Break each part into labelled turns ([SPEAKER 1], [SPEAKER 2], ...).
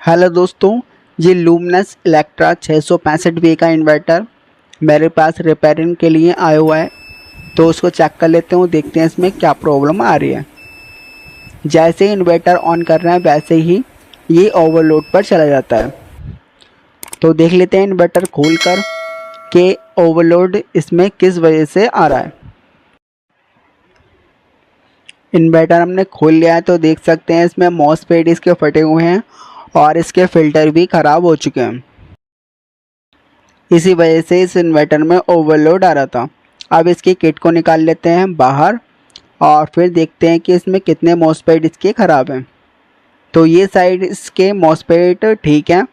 [SPEAKER 1] Hello दोस्तों, ये luminous Electra 665V का इन्वर्टर मेरे पास रिपेयरिंग के लिए आया हुआ है। तो उसको चेक कर लेते हैं, देखते हैं इसमें क्या प्रॉब्लम आ रही है। जैसे ही इन्वर्टर ऑन कर रहे हैं वैसे ही ये ओवरलोड पर चला जाता है। तो देख लेते हैं इन्वर्टर खोलकर कि ओवरलोड इसमें किस वजह से आ रहा है। इन्वर्टर हमने खोल लिया है तो देख सकते हैं इसमें मॉसफेट इसके फटे हुए हैं और इसके फ़िल्टर भी ख़राब हो चुके हैं। इसी वजह से इस इन्वर्टर में ओवरलोड आ रहा था। अब इसकी किट को निकाल लेते हैं बाहर और फिर देखते हैं कि इसमें कितने मॉसफेट इसके ख़राब हैं। तो ये साइड इसके मॉसफेट ठीक हैं,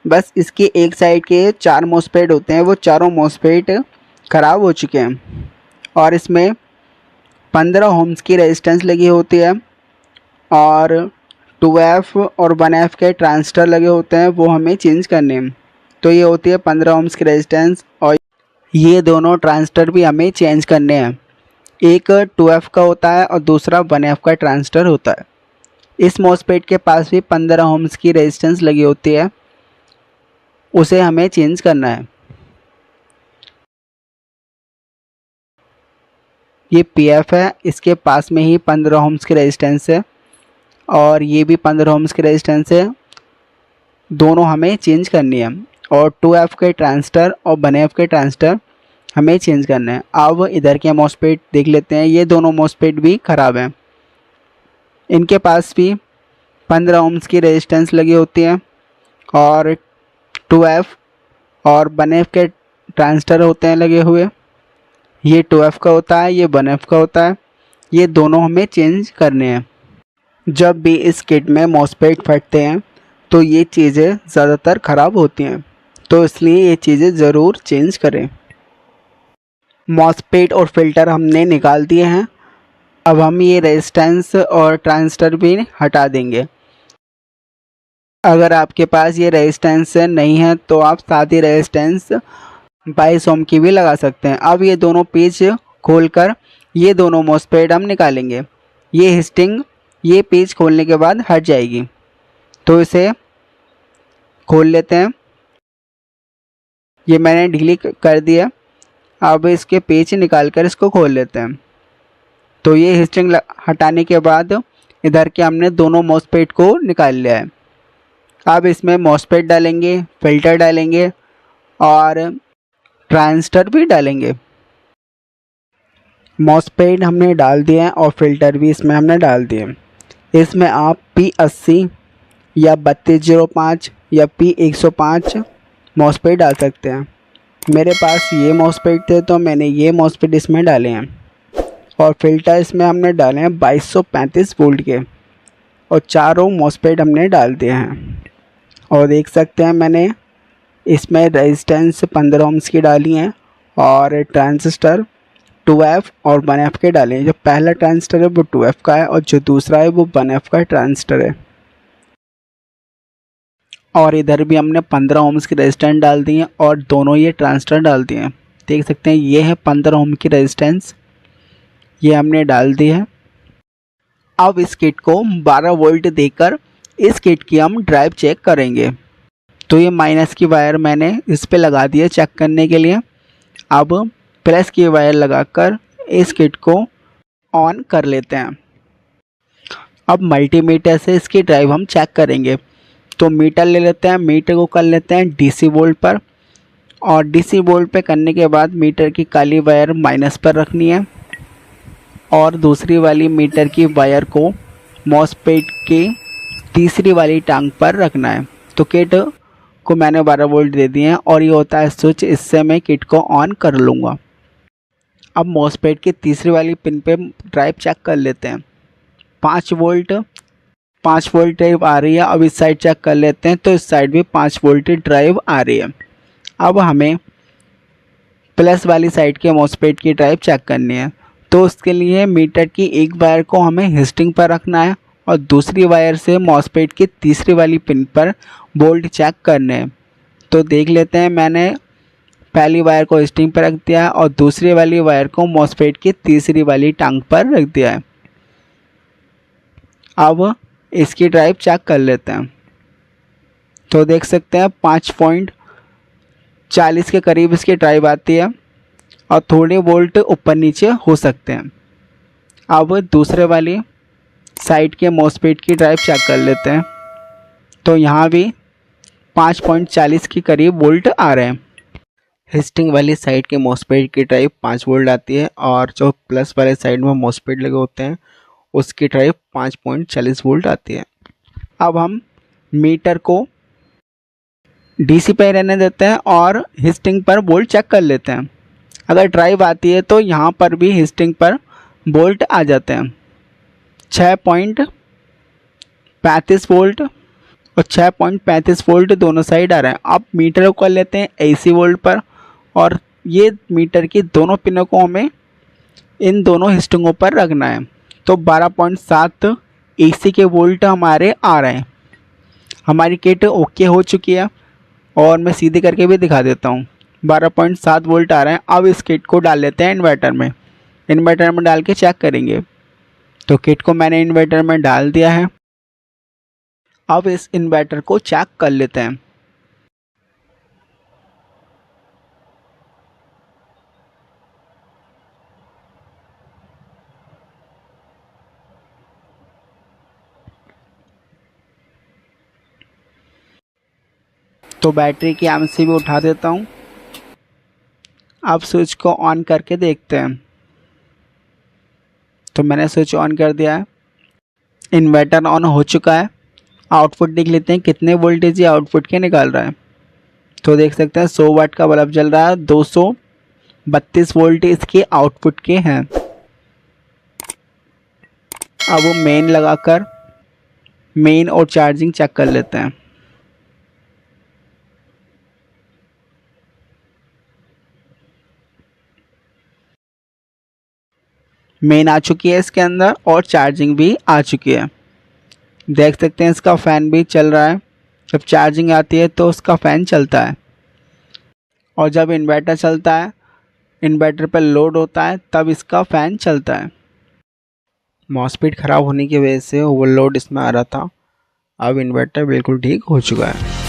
[SPEAKER 1] बस इसकी एक साइड के 4 मॉसफेट होते हैं, वो चारों मॉसफेट ख़राब हो चुके हैं। और इसमें 15 ओम्स की रेजिस्टेंस लगी होती है और 2F और 1F के ट्रांजिस्टर लगे होते हैं, वो हमें चेंज करने हैं। तो ये होती है 15 ओम्स की रेजिस्टेंस और ये दोनों ट्रांजिस्टर भी हमें चेंज करने हैं। एक 2F का होता है और दूसरा 1F का ट्रांजिस्टर होता है। इस मॉसफेट के पास भी 15 ओम्स की रेजिस्टेंस लगी होती है, उसे हमें चेंज करना है। ये PF है, इसके पास में ही 15 ओम्स की रेजिस्टेंस है और ये भी 15 ओम्स की रेजिस्टेंस है, दोनों हमें चेंज करनी है। और 2F के ट्रांजिस्टर और 1F के ट्रांजिस्टर हमें चेंज करना है। अब इधर के मॉसफेट देख लेते हैं, ये दोनों मॉसफेट भी ख़राब हैं। इनके पास भी 15 ओम्स की रेजिस्टेंस लगी होती है और 2F और 1F के ट्रांजिस्टर होते हैं लगे हुए। ये 2F का होता है, ये 1F का होता है, ये दोनों हमें चेंज करने हैं। जब भी इस किट में मॉसफेट फटते हैं तो ये चीज़ें ज़्यादातर ख़राब होती हैं, तो इसलिए ये चीज़ें ज़रूर चेंज करें। मॉसफेट और फिल्टर हमने निकाल दिए हैं। अब हम ये रेजिस्टेंस और ट्रांजिस्टर भी हटा देंगे। अगर आपके पास ये रेजिस्टेंस नहीं है तो आप साथ ही रेजिस्टेंस 22 ओम की भी लगा सकते हैं। अब ये दोनों पेज खोलकर ये दोनों मॉसफेट हम निकालेंगे। ये हिस्टिंग ये पेज खोलने के बाद हट जाएगी, तो इसे खोल लेते हैं। ये मैंने ढीली कर दिया। अब इसके पेज निकाल कर इसको खोल लेते हैं। तो ये हिस्टिंग हटाने के बाद इधर के हमने दोनों मॉसफेट को निकाल लिया है। अब इसमें मॉसफेट डालेंगे, फिल्टर डालेंगे और ट्रांजिस्टर भी डालेंगे। मॉसफेट हमने डाल दिया है और फिल्टर भी इसमें हमने डाल दिए। इसमें आप P80 या 3205 या P105 मॉसफेट डाल सकते हैं। मेरे पास ये मॉसफेट थे तो मैंने ये मॉसफेट इसमें डाले हैं। और फिल्टर इसमें हमने डाले हैं 2235 वोल्ट के और चारों मॉसफेट हमने डाल दिए हैं। और देख सकते हैं मैंने इसमें रेजिस्टेंस 15 ओम्स की डाली हैं और ट्रांजिस्टर 2F और 1F के डाले हैं। जो पहला ट्रांजिस्टर है वो 2F का है और जो दूसरा है वो 1F का ट्रांजिस्टर है। और इधर भी हमने 15 ओम्स की रेजिस्टेंस डाल दी है और दोनों ये ट्रांजिस्टर डाल दिए हैं। देख सकते हैं ये है 15 ओम की रेजिस्टेंस, ये हमने डाल दी है। अब इस किट को 12 वोल्ट देकर इस किट की हम ड्राइव चेक करेंगे। तो ये माइनस की वायर मैंने इस पे लगा दी है चेक करने के लिए। अब प्लस की वायर लगाकर इस किट को ऑन कर लेते हैं। अब मल्टीमीटर से इसकी ड्राइव हम चेक करेंगे। तो मीटर ले लेते हैं, मीटर को कर लेते हैं DC वोल्ट पर और DC वोल्ट पे करने के बाद मीटर की काली वायर माइनस पर रखनी है और दूसरी वाली मीटर की वायर को मॉसफेट की तीसरी वाली टांग पर रखना है। तो किट को मैंने 12 वोल्ट दे दिए हैं और ये होता है स्विच, इससे मैं किट को ऑन कर लूँगा। अब मॉसफेट की तीसरी वाली पिन पे ड्राइव चेक कर लेते हैं। 5 वोल्ट ड्राइव आ रही है। अब इस साइड चेक कर लेते हैं, तो इस साइड भी 5 वोल्ट ड्राइव आ रही है। अब हमें प्लस वाली साइड के मॉसफेट की ड्राइव चेक करनी है। तो उसके लिए मीटर की एक वायर को हमें हिस्टिंग पर रखना है और दूसरी वायर से मॉसफेट की तीसरी वाली पिन पर वोल्ट चेक करने हैं। तो देख लेते हैं, मैंने पहली वायर को हिस्टिंग पर रख दिया है और दूसरी वाली वायर को मॉसफेट की तीसरी वाली टांग पर रख दिया है। अब इसकी ड्राइव चेक कर लेते हैं। तो देख सकते हैं 5.40 के करीब इसकी ड्राइव आती है और थोड़े वोल्ट ऊपर नीचे हो सकते हैं। अब दूसरे वाली साइड के मॉसफेट की ड्राइव चेक कर लेते हैं। तो यहाँ भी 5.40 के करीब वोल्ट आ रहे हैं। हिस्टिंग वाली साइड के मॉसफेट की ड्राइव 5 वोल्ट आती है और जो प्लस वाले साइड में मॉसफेट लगे होते हैं उसकी ड्राइव 5.40 वोल्ट आती है। अब हम मीटर को डीसी पे रहने देते हैं और हिस्टिंग पर वोल्ट चेक कर लेते हैं। अगर ड्राइव आती है तो यहाँ पर भी हिस्टिंग पर वोल्ट आ जाते हैं 6.35 वोल्ट और 6.35 वोल्ट दोनों साइड आ रहे हैं। अब मीटर को कर लेते हैं AC वोल्ट पर और ये मीटर की दोनों पिनों को हमें इन दोनों हिस्टिंगों पर रखना है। तो 12.7 AC के वोल्ट हमारे आ रहे हैं। हमारी किट ओके हो चुकी है और मैं सीधे करके भी दिखा देता हूँ। 12.7 वोल्ट आ रहे हैं। अब इस किट को डाल लेते हैं इन्वर्टर में। इन्वर्टर में डाल के चेक करेंगे। तो किट को मैंने इन्वर्टर में डाल दिया है। अब इस इन्वर्टर को चेक कर लेते हैं। तो बैटरी की एमसी भी उठा देता हूँ। अब स्विच को ऑन करके देखते हैं। तो मैंने स्विच ऑन कर दिया है। इन्वर्टर ऑन हो चुका है। आउटपुट देख लेते हैं कितने वोल्टेज ये आउटपुट के निकाल रहा है। तो देख सकते हैं 100 वाट का बल्ब जल रहा है। 232 वोल्ट इसके आउटपुट के हैं। अब वो मेन लगाकर मेन और चार्जिंग चेक कर लेते हैं। मेन आ चुकी है इसके अंदर और चार्जिंग भी आ चुकी है। देख सकते हैं इसका फ़ैन भी चल रहा है। जब चार्जिंग आती है तो उसका फ़ैन चलता है और जब इन्वर्टर चलता है, इन्वर्टर पर लोड होता है, तब इसका फ़ैन चलता है। मॉसफेट ख़राब होने की वजह से ओवरलोड इसमें आ रहा था। अब इन्वर्टर बिल्कुल ठीक हो चुका है।